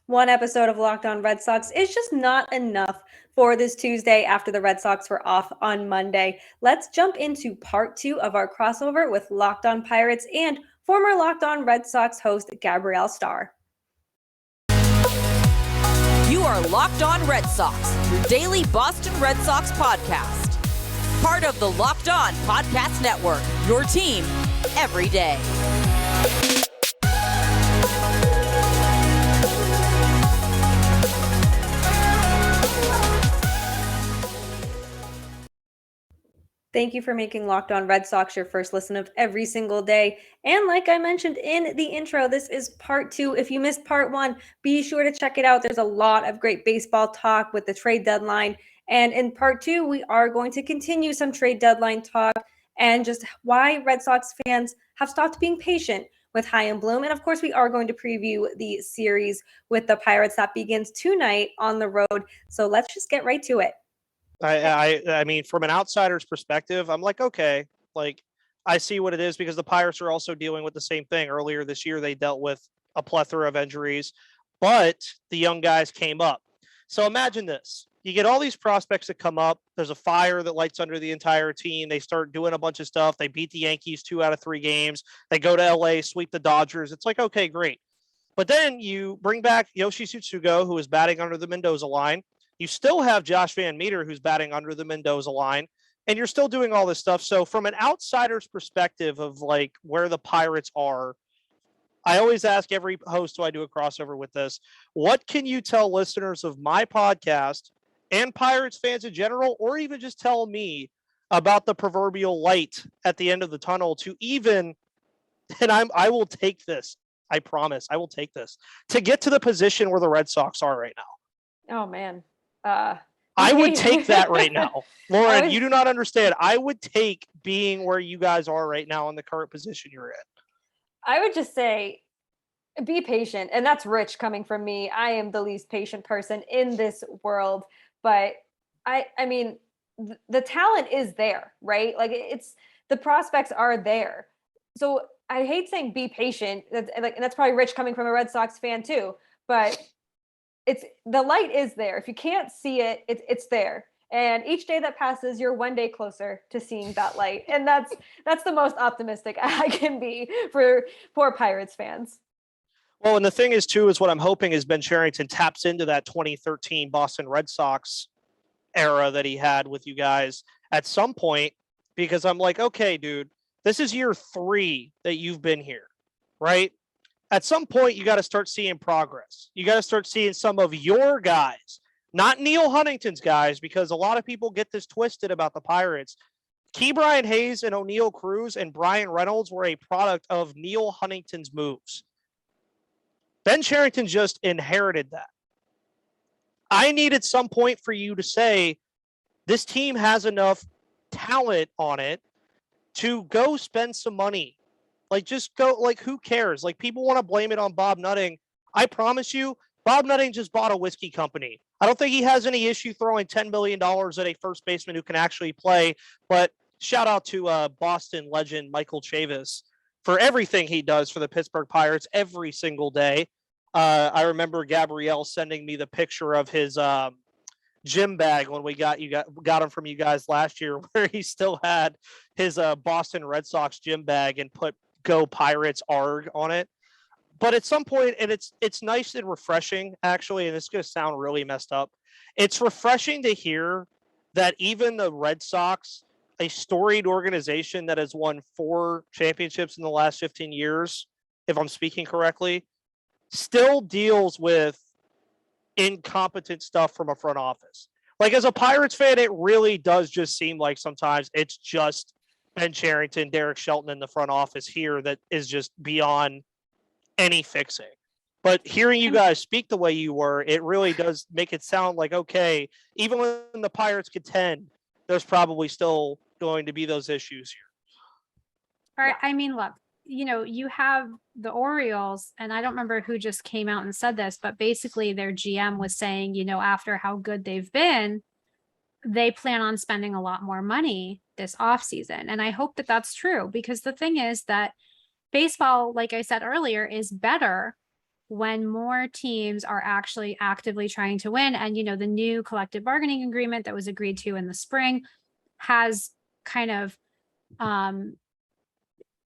One episode of Locked On Red Sox is just not enough for this Tuesday after the Red Sox were off on Monday. Let's jump into part two of our crossover with Locked On Pirates and former Locked On Red Sox host Gabrielle Starr. You are Locked On Red Sox, your daily Boston Red Sox podcast. Part of the Locked On Podcast Network, your team every day. Thank you for making Locked On Red Sox your first listen of every single day. And like I mentioned in the intro, this is part two. If you missed part one, be sure to check it out. There's a lot of great baseball talk with the trade deadline. And in part two, we are going to continue some trade deadline talk and just why Red Sox fans have stopped being patient with Chaim Bloom. And of course, we are going to preview the series with the Pirates that begins tonight on the road. So let's just get right to it. I mean, from an outsider's perspective, I'm like, okay, like I see what it is because the Pirates are also dealing with the same thing. Earlier this year, they dealt with a plethora of injuries, but the young guys came up. So imagine this. You get all these prospects that come up. There's a fire that lights under the entire team. They start doing a bunch of stuff. They beat the Yankees 2 out of 3 games. They go to LA, sweep the Dodgers. It's like, okay, great. But then you bring back Yoshi Tsutsugo, who is batting under the Mendoza line. You still have Josh Van Meter, who's batting under the Mendoza line, and you're still doing all this stuff. So from an outsider's perspective of like where the Pirates are, I always ask every host who I do a crossover with this, what can you tell listeners of my podcast and Pirates fans in general, or even just tell me about the proverbial light at the end of the tunnel to even, and I will take this, I promise, I will take this, to get to the position where the Red Sox are right now. Oh, man. I would take that right now. Lauren, you do not understand. I would take being where you guys are right now in the current position you're in. I would just say be patient. And that's rich coming from me. I am the least patient person in this world. But I mean, the talent is there, right? Like it's the prospects are there. So I hate saying be patient. And that's probably rich coming from a Red Sox fan too. But it's the light is there. If you can't see it, it's there. And each day that passes, you're one day closer to seeing that light. And that's the most optimistic I can be for poor Pirates fans. Well, and the thing is, too, is what I'm hoping is Ben Cherington taps into that 2013 Boston Red Sox era that he had with you guys at some point, because I'm like, okay, dude, this is year 3 that you've been here, right? At some point, you got to start seeing progress. You got to start seeing some of your guys, not Neil Huntington's guys, because a lot of people get this twisted about the Pirates. Ke'Bryan Hayes and O'Neal Cruz and Brian Reynolds were a product of Neil Huntington's moves. Ben Cherington just inherited that. I need at some point for you to say, this team has enough talent on it to go spend some money. Like, just go, like, who cares? Like, people want to blame it on Bob Nutting. I promise you, Bob Nutting just bought a whiskey company. I don't think he has any issue throwing $10 million at a first baseman who can actually play. But shout out to Boston legend Michael Chavis for everything he does for the Pittsburgh Pirates every single day. I remember Gabrielle sending me the picture of his gym bag when we got him from you guys last year, where he still had his Boston Red Sox gym bag and put "Go Pirates" ARG on it. But at some point, and it's nice and refreshing, actually, and it's going to sound really messed up. It's refreshing to hear that even the Red Sox, a storied organization that has won 4 championships in the last 15 years, if I'm speaking correctly, still deals with incompetent stuff from a front office. Like, as a Pirates fan, it really does just seem like sometimes it's just Ben Cherington, Derek Shelton in the front office here that is just beyond any fixing. But hearing you guys speak the way you were, it really does make it sound like, okay, even when the Pirates contend, there's probably still going to be those issues here. All right. I mean, look, you have the Orioles, and I don't remember who just came out and said this, but basically their GM was saying, after how good they've been, they plan on spending a lot more money this offseason. And I hope that that's true, because the thing is that baseball, like I said earlier, is better when more teams are actually actively trying to win. And, the new collective bargaining agreement that was agreed to in the spring has kind of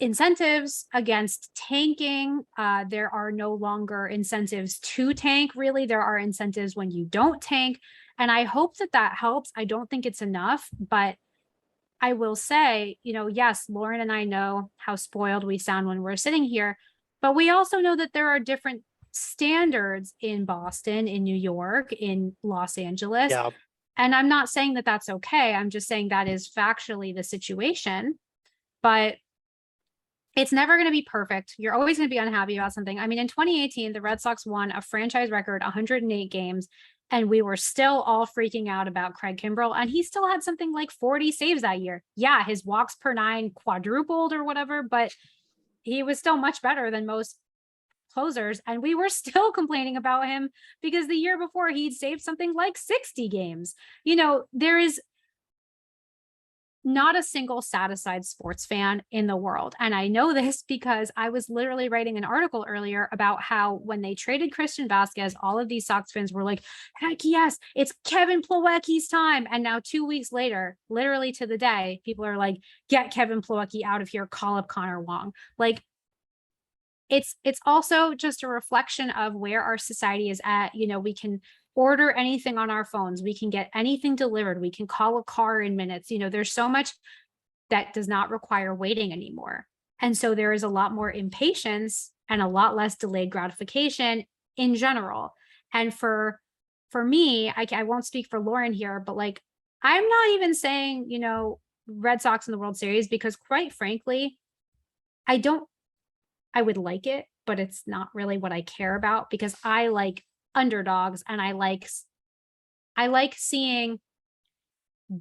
incentives against tanking. There are no longer incentives to tank, really. There are incentives when you don't tank. And I hope that helps. I don't think it's enough, but I will say, yes, Lauren and I know how spoiled we sound when we're sitting here, but we also know that there are different standards in Boston, in New York, in Los Angeles. Yeah. And I'm not saying that that's okay. I'm just saying that is factually the situation, but it's never going to be perfect. You're always going to be unhappy about something. I mean, in 2018, the Red Sox won a franchise record 108 games, and we were still all freaking out about Craig Kimbrell, and he still had something like 40 saves that year. Yeah, his walks per nine quadrupled or whatever, but he was still much better than most closers, and we were still complaining about him because the year before he'd saved something like 60 games. There is not a single satisfied sports fan in the world. And I know this because I was literally writing an article earlier about how when they traded Christian Vasquez, all of these Sox fans were like, heck yes, it's Kevin Plawecki's time. And now 2 weeks later, literally to the day, people are like, get Kevin Plawecki out of here, call up Connor Wong. Like, it's also just a reflection of where our society is at. We can order anything on our phones. We can get anything delivered. We can call a car in minutes. There's so much that does not require waiting anymore. And so there is a lot more impatience and a lot less delayed gratification in general. And for me, I won't speak for Lauren here, but like, I'm not even saying, Red Sox in the World Series, because quite frankly, I would like it, but it's not really what I care about, because I like underdogs and I like seeing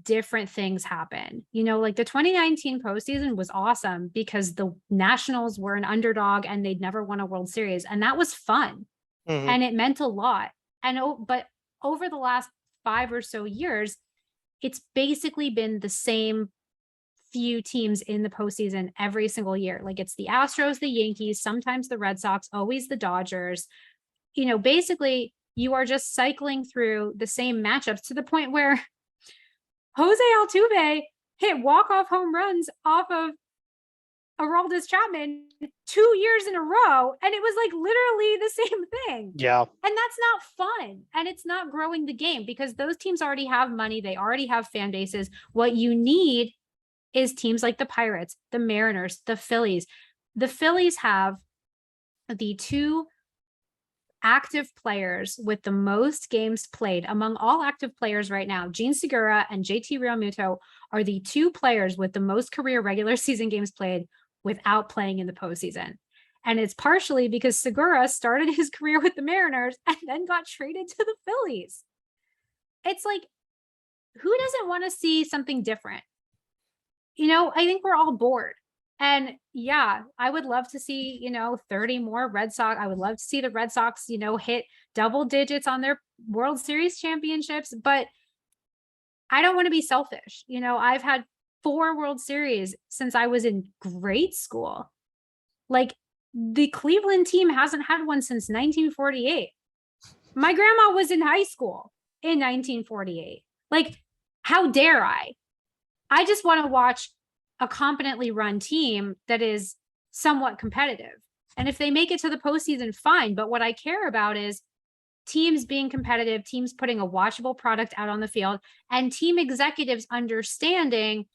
different things happen. Like the 2019 postseason was awesome because the Nationals were an underdog and they'd never won a World Series, and that was fun. Mhm. And it meant a lot. But over the last 5 or so years, it's basically been the same few teams in the postseason every single year. Like it's the Astros, the Yankees, sometimes the Red Sox, always the Dodgers. Basically you are just cycling through the same matchups to the point where Jose Altuve hit walk-off home runs off of Aroldis Chapman 2 years in a row, and it was like literally the same thing. Yeah. And that's not fun, and it's not growing the game, because those teams already have money, they already have fan bases. What you need is teams like the Pirates, the Mariners, the Phillies. The Phillies have the two active players with the most games played among all active players right now. Gene Segura and JT Realmuto are the two players with the most career regular season games played without playing in the postseason. And it's partially because Segura started his career with the Mariners and then got traded to the Phillies. It's like, who doesn't want to see something different? I think we're all bored. And yeah, I would love to see, 30 more Red Sox. I would love to see the Red Sox, hit double digits on their World Series championships, but I don't want to be selfish. I've had 4 World Series since I was in grade school. Like the Cleveland team hasn't had one since 1948. My grandma was in high school in 1948. Like, how dare I? I just want to watch a competently run team that is somewhat competitive. And if they make it to the postseason, fine. But what I care about is teams being competitive, teams putting a watchable product out on the field, and team executives understanding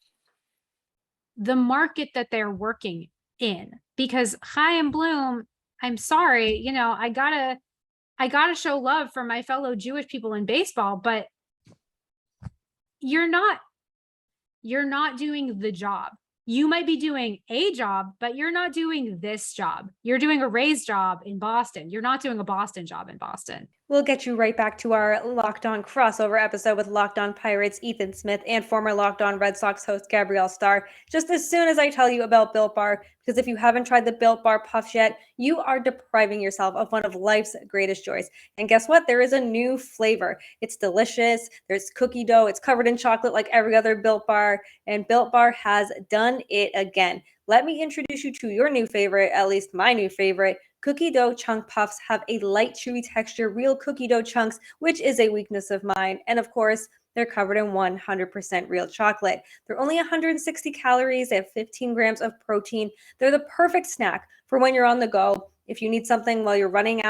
the market that they're working in. Because Chaim Bloom, I'm sorry, I gotta show love for my fellow Jewish people in baseball, but you're not doing the job. You might be doing a job, but you're not doing this job. You're doing a Rays job in Boston. You're not doing a Boston job in Boston. We'll get you right back to our Locked On crossover episode with Locked On Pirates Ethan Smith and former Locked On Red Sox host Gabrielle Starr just as soon as I tell you about Built Bar, because if you haven't tried the Built Bar Puffs yet, you are depriving yourself of one of life's greatest joys. And guess what? There is a new flavor. It's delicious. There's cookie dough. It's covered in chocolate like every other Built Bar, and Built Bar has done it again. Let me introduce you to your new favorite, at least my new favorite, Cookie dough chunk puffs have a light, chewy texture, real cookie dough chunks, which is a weakness of mine. And of course, they're covered in 100% real chocolate. They're only 160 calories. They have 15 grams of protein. They're the perfect snack for when you're on the go. If you need something while you're running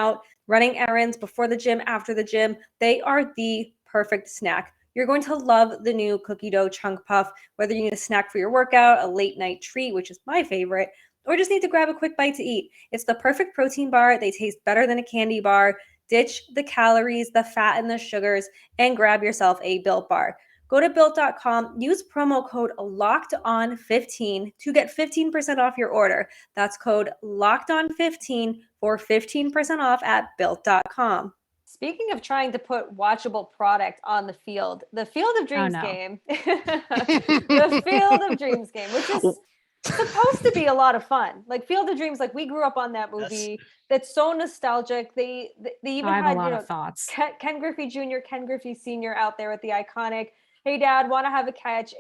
errands, before the gym, after the gym, they are the perfect snack. You're going to love the new cookie dough chunk puff, whether you need a snack for your workout, a late night treat, which is my favorite, or just need to grab a quick bite to eat. It's the perfect protein bar. They taste better than a candy bar. Ditch the calories, the fat, and the sugars, and grab yourself a Built bar. Go to Built.com, use promo code LOCKEDON15 to get 15% off your order. That's code LOCKEDON15 for 15% off at Built.com. Speaking of trying to put watchable product on the field, the Field of Dreams game, the Field of Dreams game, which is supposed to be a lot of fun. Like Field of Dreams, like we grew up on that movie. Yes. That's so nostalgic. They even had, a lot of thoughts. Ken Griffey Jr., Ken Griffey Sr. out there with the iconic, "Hey Dad, want to have a catch?"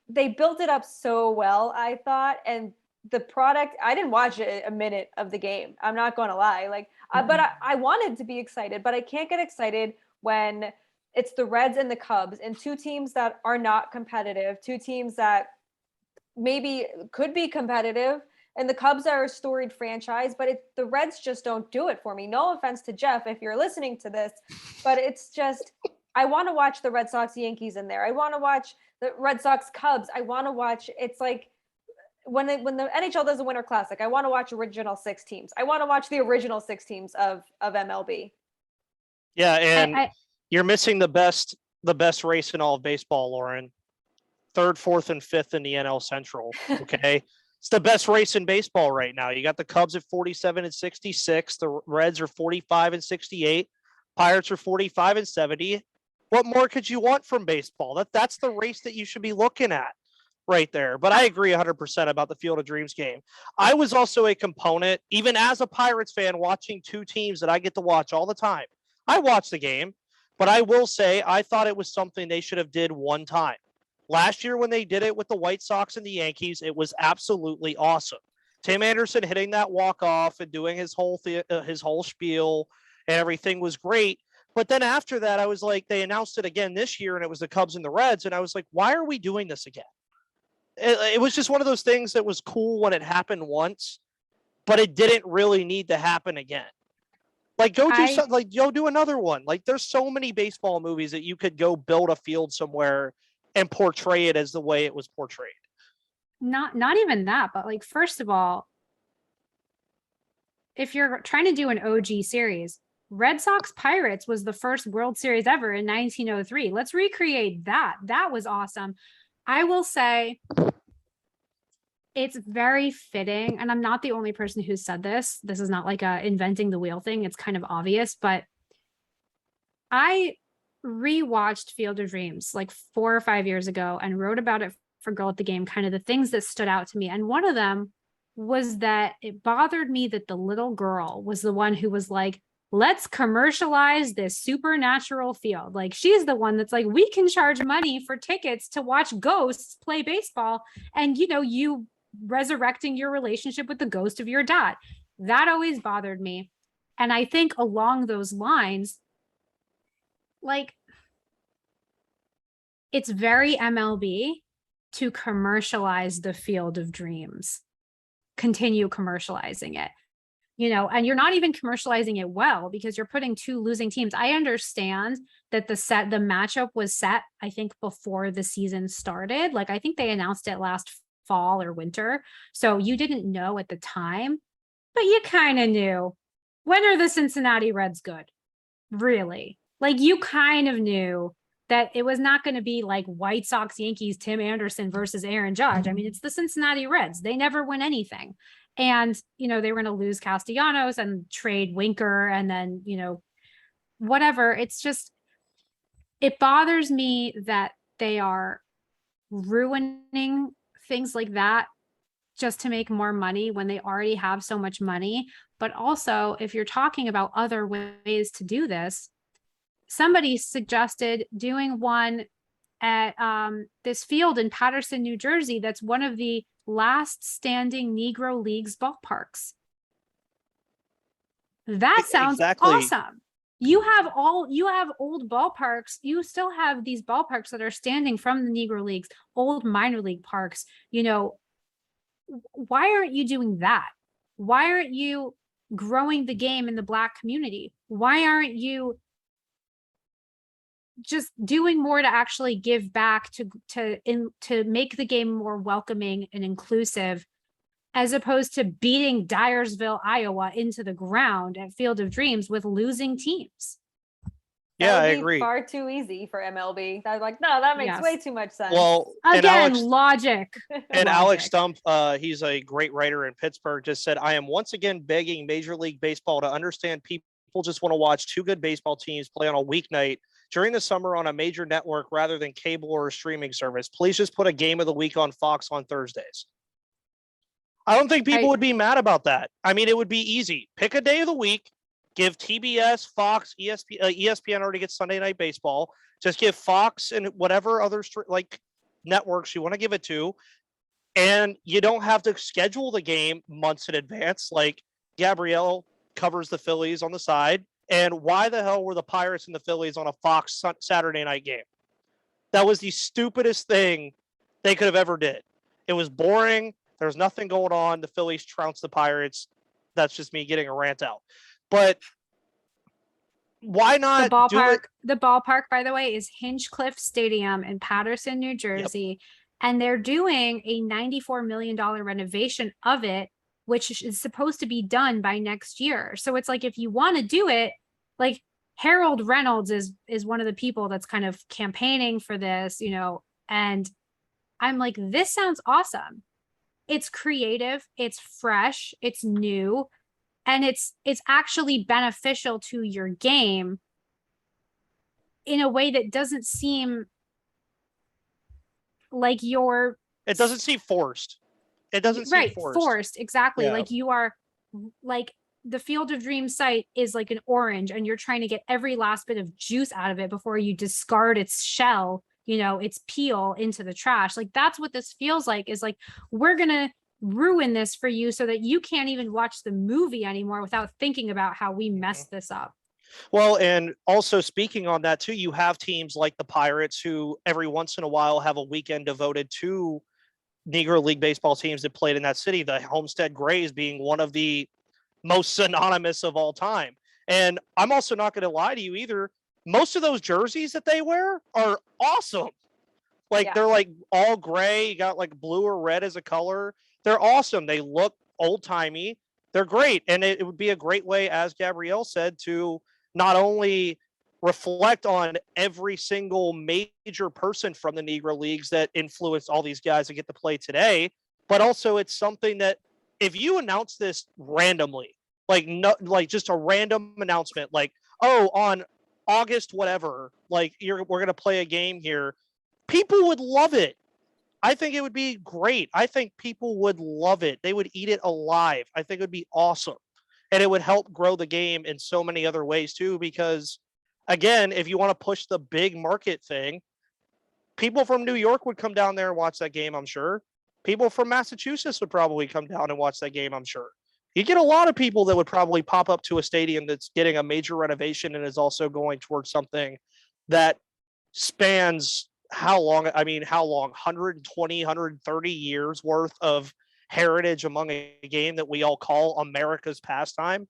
They built it up so well, I thought, and the product, I didn't watch a minute of the game. I'm not going to lie. But I wanted to be excited, but I can't get excited when it's the Reds and the Cubs and two teams that are not competitive, two teams that maybe could be competitive. And the Cubs are a storied franchise, but the Reds just don't do it for me. No offense to Jeff, if you're listening to this, but it's just, I want to watch the Red Sox Yankees in there. I want to watch the Red Sox Cubs. I want to watch, it's like, when the NHL does a Winter Classic, I want to watch original 6 teams. I want to watch the original 6 teams of MLB. Yeah, and you're missing the best race in all of baseball, Lauren. 3rd, 4th, and 5th in the NL Central. Okay, it's the best race in baseball right now. You got the Cubs at 47 and 66. The Reds are 45 and 68. Pirates are 45 and 70. What more could you want from baseball? That's the race that you should be looking at. Right there. But I agree 100% about the Field of Dreams game. I was also a component, even as a Pirates fan, watching 2 teams that I get to watch all the time. I watched the game, but I will say I thought it was something they should have did one time. Last year when they did it with the White Sox and the Yankees, it was absolutely awesome. Tim Anderson hitting that walk-off and doing his whole spiel and everything was great. But then after that, I was like, they announced it again this year, and it was the Cubs and the Reds, and I was like, why are we doing this again? It was just one of those things that was cool when it happened once, but it didn't really need to happen again. Like go do another one. Like there's so many baseball movies that you could go build a field somewhere and portray it as the way it was portrayed. Not even that, but like, first of all, if you're trying to do an OG series, Red Sox-Pirates was the first World Series ever in 1903. Let's recreate that. That was awesome. I will say it's very fitting, and I'm not the only person who said this. This is not like a inventing the wheel thing. It's kind of obvious, but I rewatched Field of Dreams like 4 or 5 years ago and wrote about it for Girl at the Game, kind of the things that stood out to me. And one of them was that it bothered me that the little girl was the one who was like, let's commercialize this supernatural field. Like she's the one that's like, we can charge money for tickets to watch ghosts play baseball. And, you resurrecting your relationship with the ghost of your dad. That always bothered me. And I think along those lines, like, it's very MLB to commercialize the Field of Dreams, continue commercializing it. And you're not even commercializing it well because you're putting 2 losing teams. I understand that the matchup was set, I think, before the season started. Like, I think they announced it last fall or winter. So you didn't know at the time, but you kind of knew. When are the Cincinnati Reds good? Really? Like, you kind of knew that it was not going to be like White Sox, Yankees, Tim Anderson versus Aaron Judge. I mean, it's the Cincinnati Reds. They never win anything. And, they were going to lose Castellanos and trade Winker and then, whatever. It's just, it bothers me that they are ruining things like that just to make more money when they already have so much money. But also, if you're talking about other ways to do this, somebody suggested doing one at this field in Paterson, New Jersey. That's one of the last standing Negro Leagues ballparks. That sounds Exactly. awesome. You have old ballparks. You still have these ballparks that are standing from the Negro Leagues, old minor league parks. Why aren't you doing that? Why aren't you growing the game in the Black community? Why aren't you just doing more to actually give back to make the game more welcoming and inclusive, as opposed to beating Dyersville, Iowa into the ground at Field of Dreams with losing teams? Yeah, That I would be agree. far too easy for MLB. I was like, no, that makes Yes. way too much sense. Well, and Again, Alex, logic. and Alex Logic. Stump, he's a great writer in Pittsburgh, just said, I am once again begging Major League Baseball to understand people just want to watch two good baseball teams play on a weeknight during the summer on a major network rather than cable or a streaming service. Please just put a game of the week on Fox on Thursdays. I don't think people would be mad about that. I mean, it would be easy. Pick a day of the week, give TBS, Fox, ESPN already gets Sunday Night Baseball. Just give Fox and whatever other networks you want to give it to. And you don't have to schedule the game months in advance. Like Gabrielle covers the Phillies on the side. And why the hell were the Pirates and the Phillies on a Fox Saturday night game? That was the stupidest thing they could have ever did. It was boring. There was nothing going on. The Phillies trounced the Pirates. That's just me getting a rant out. But why not do it? The ballpark, by the way, is Hinchcliffe Stadium in Paterson, New Jersey. Yep. And they're doing a $94 million renovation of it, which is supposed to be done by next year. So it's like, if you want to do it, like Harold Reynolds is one of the people that's kind of campaigning for this, and I'm like, this sounds awesome. It's creative, it's fresh, it's new, and it's actually beneficial to your game in a way that doesn't seem like it doesn't seem forced. It doesn't seem forced. Exactly. Yeah. Like you are, like the Field of Dreams site is like an orange, and you're trying to get every last bit of juice out of it before you discard its shell, its peel into the trash. Like that's what this feels like, is like, we're going to ruin this for you so that you can't even watch the movie anymore without thinking about how we messed this up. Well, and also speaking on that too, you have teams like the Pirates who every once in a while have a weekend devoted to Negro League baseball teams that played in that city, the Homestead Grays being one of the most synonymous of all time. And I'm also not going to lie to you either. Most of those jerseys that they wear are awesome. Like they're like all gray. You got like blue or red as a color. They're awesome. They look old timey. They're great. And it would be a great way, as Gabrielle said, to not only reflect on every single major person from the Negro Leagues that influenced all these guys that get to play today, but also it's something that if you announce this randomly, like just a random announcement, like, oh, on August whatever, like we're going to play a game here, people would love it. I think it would be great. I think people would love it. They would eat it alive. I think it would be awesome. And it would help grow the game in so many other ways too, because again, if you want to push the big market thing, people from New York would come down there and watch that game, I'm sure. People from Massachusetts would probably come down and watch that game, I'm sure. You get a lot of people that would probably pop up to a stadium that's getting a major renovation and is also going towards something that spans how long? 120, 130 years worth of heritage among a game that we all call America's pastime.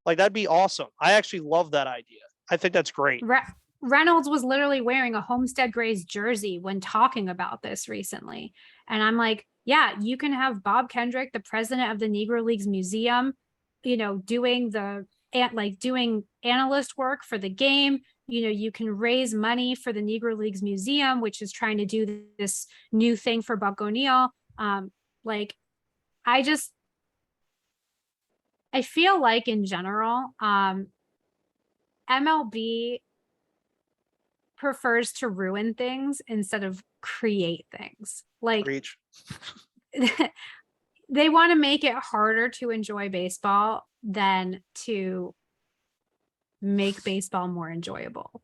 Like, that'd be awesome. I actually love that idea. I think that's great. Reynolds was literally wearing a Homestead Grays jersey when talking about this recently. And I'm like, yeah, you can have Bob Kendrick, the president of the Negro Leagues Museum, doing doing analyst work for the game. You can raise money for the Negro Leagues Museum, which is trying to do this new thing for Buck O'Neil. I feel like in general, MLB prefers to ruin things instead of create things. Like, Preach. They want to make it harder to enjoy baseball than to make baseball more enjoyable.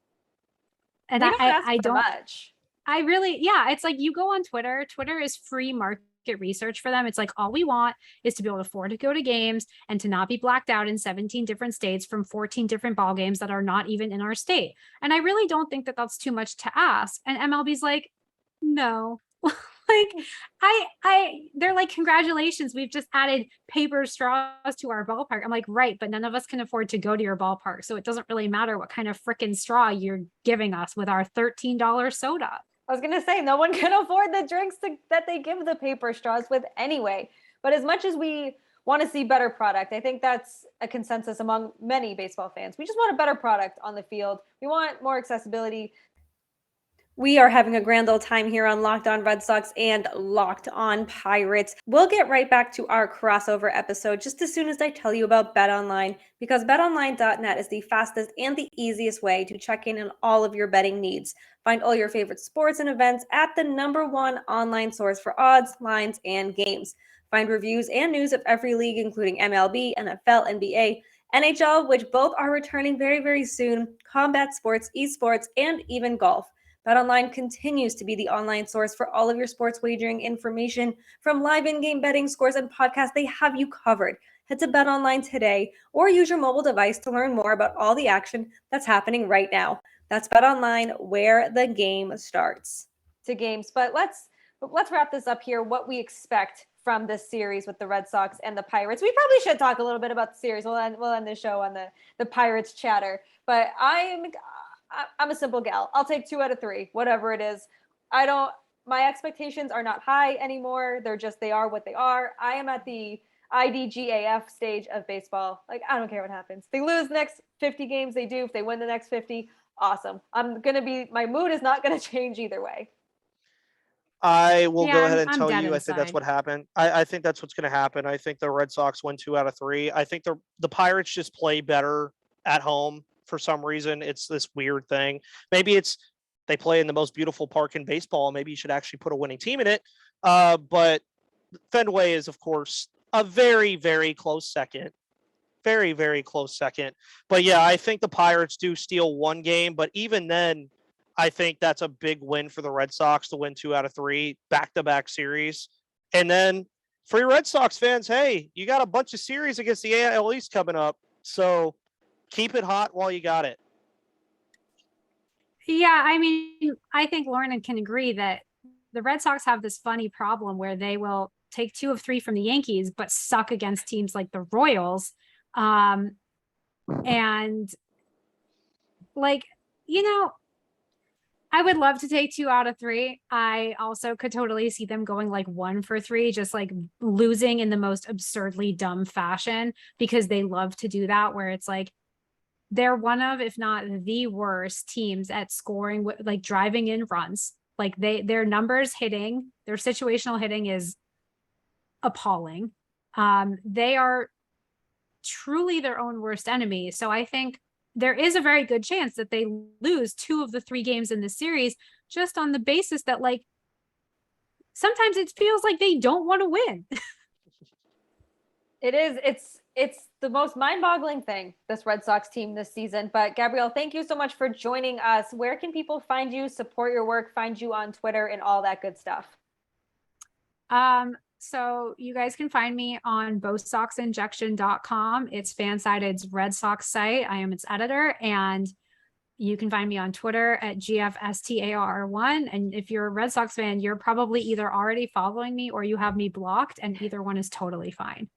And I don't much. I really, yeah, it's like you go on Twitter is free marketing research for them. It's like, all we want is to be able to afford to go to games and to not be blacked out in 17 different states from 14 different ball games that are not even in our state. And I really don't think that that's too much to ask. And MLB's like, no. Like, they're like, congratulations, we've just added paper straws to our ballpark. I'm like, right, but none of us can afford to go to your ballpark, so it doesn't really matter what kind of freaking straw you're giving us with our $13 soda. I was gonna say, no one can afford the drinks that they give the paper straws with anyway. But as much as we want to see better product, I think that's a consensus among many baseball fans. We just want a better product on the field. We want more accessibility. We are having a grand old time here on Locked On Red Sox and Locked On Pirates. We'll get right back to our crossover episode just as soon as I tell you about BetOnline, because betonline.net is the fastest and the easiest way to check in on all of your betting needs. Find all your favorite sports and events at the #1 online source for odds, lines, and games. Find reviews and news of every league, including MLB, NFL, NBA, NHL, which both are returning very, very soon, combat sports, esports, and even golf. BetOnline continues to be the online source for all of your sports wagering information. From live in-game betting, scores, and podcasts, they have you covered. Head to BetOnline today or use your mobile device to learn more about all the action that's happening right now. That's BetOnline, where the game starts. To games, but let's wrap this up here. What we expect from this series with the Red Sox and the Pirates. We probably should talk a little bit about the series. We'll end the show on the Pirates chatter. But I'm a simple gal. I'll take 2 out of 3, whatever it is. My expectations are not high anymore. They are what they are. I am at the IDGAF stage of baseball. Like, I don't care what happens. They lose the next 50 games, they do. If they win the next 50, awesome. My mood is not going to change either way. I will go ahead and I'm tell dead you, I think that's inside. what happened. I think that's what's going to happen. I think the Red Sox win 2 out of 3. I think the Pirates just play better at home. For some reason, it's this weird thing. Maybe it's they play in the most beautiful park in baseball. Maybe you should actually put a winning team in it. But Fenway is, of course, a very, very close second. Very, very close second. But yeah, I think the Pirates do steal 1 game. But even then, I think that's a big win for the Red Sox to win 2 out of 3 back-to-back series. And then for your Red Sox fans, hey, you got a bunch of series against the AL East coming up. So keep it hot while you got it. Yeah, I mean, I think Lauren can agree that the Red Sox have this funny problem where they will take 2 of 3 from the Yankees, but suck against teams like the Royals. And like, I would love to take 2 out of 3. I also could totally see them going like 1 for 3, just like losing in the most absurdly dumb fashion, because they love to do that, where it's like, they're one of, if not the worst teams at scoring, like driving in runs. Like their numbers hitting, their situational hitting is appalling. They are truly their own worst enemy. So I think there is a very good chance that they lose 2 of the 3 games in the series, just on the basis that, like, sometimes it feels like they don't want to win. It is. It's the most mind-boggling thing, this Red Sox team this season. But Gabrielle, thank you so much for joining us. Where can people find you, support your work, find you on Twitter, and all that good stuff? So you guys can find me on BoSoxInjection.com. It's Fansided's Red Sox site. I am its editor, and you can find me on Twitter at GFSTAR1. And if you're a Red Sox fan, you're probably either already following me or you have me blocked, and either one is totally fine.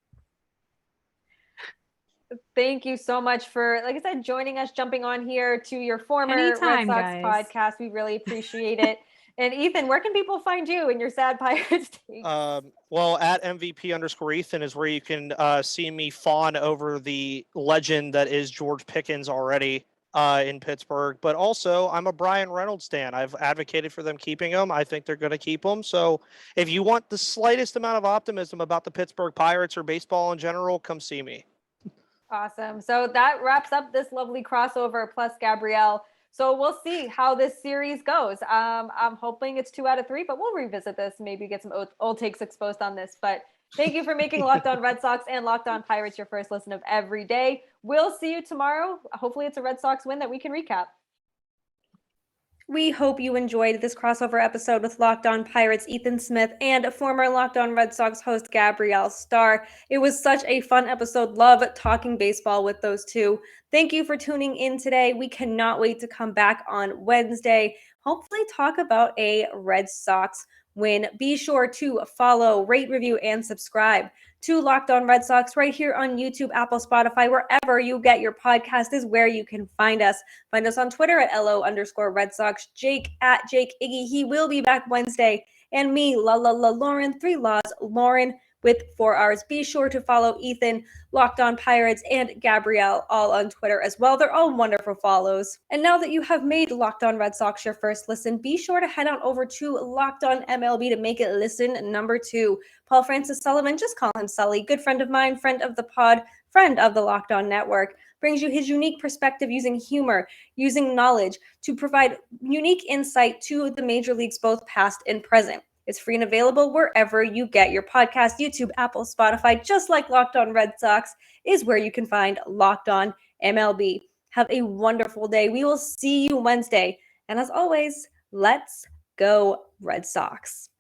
Thank you so much for, like I said, joining us, jumping on here to your former Anytime, Red Sox guys. podcast. We really appreciate it. And Ethan, where can people find you in your sad Pirates takes? Well, at MVP_Ethan is where you can see me fawn over the legend that is George Pickens already in Pittsburgh. But also, I'm a Brian Reynolds stan. I've advocated for them keeping him. I think they're going to keep him. So if you want the slightest amount of optimism about the Pittsburgh Pirates or baseball in general, come see me. Awesome. So that wraps up this lovely crossover plus Gabrielle. So we'll see how this series goes. I'm hoping it's 2 out of 3, but we'll revisit this, maybe get some old takes exposed on this. But thank you for making Locked On Red Sox and Locked On Pirates your first listen of every day. We'll see you tomorrow. Hopefully it's a Red Sox win that we can recap. We hope you enjoyed this crossover episode with Locked On Pirates Ethan Smith and former Locked On Red Sox host Gabrielle Starr. It was such a fun episode. Love talking baseball with those two. Thank you for tuning in today. We cannot wait to come back on Wednesday. Hopefully talk about a Red Sox win. Be sure to follow, rate, review, and subscribe to Locked On Red Sox right here on YouTube, Apple, Spotify, wherever you get your podcast is where you can find us. Find us on Twitter at LO_Red Sox, Jake at Jake Iggy. He will be back Wednesday. And me, Lauren, 3 Laws, Lauren with 4 R's. Be sure to follow Ethan, Locked On Pirates, and Gabrielle all on Twitter as well. They're all wonderful follows. And now that you have made Locked On Red Sox your first listen, be sure to head on over to Locked On MLB to make it listen number 2. Paul Francis Sullivan, just call him Sully, good friend of mine, friend of the pod, friend of the Locked On Network, brings you his unique perspective using humor, using knowledge to provide unique insight to the major leagues, both past and present. It's free and available wherever you get your podcast. YouTube, Apple, Spotify, just like Locked On Red Sox is where you can find Locked On MLB. Have a wonderful day. We will see you Wednesday. And as always, let's go Red Sox.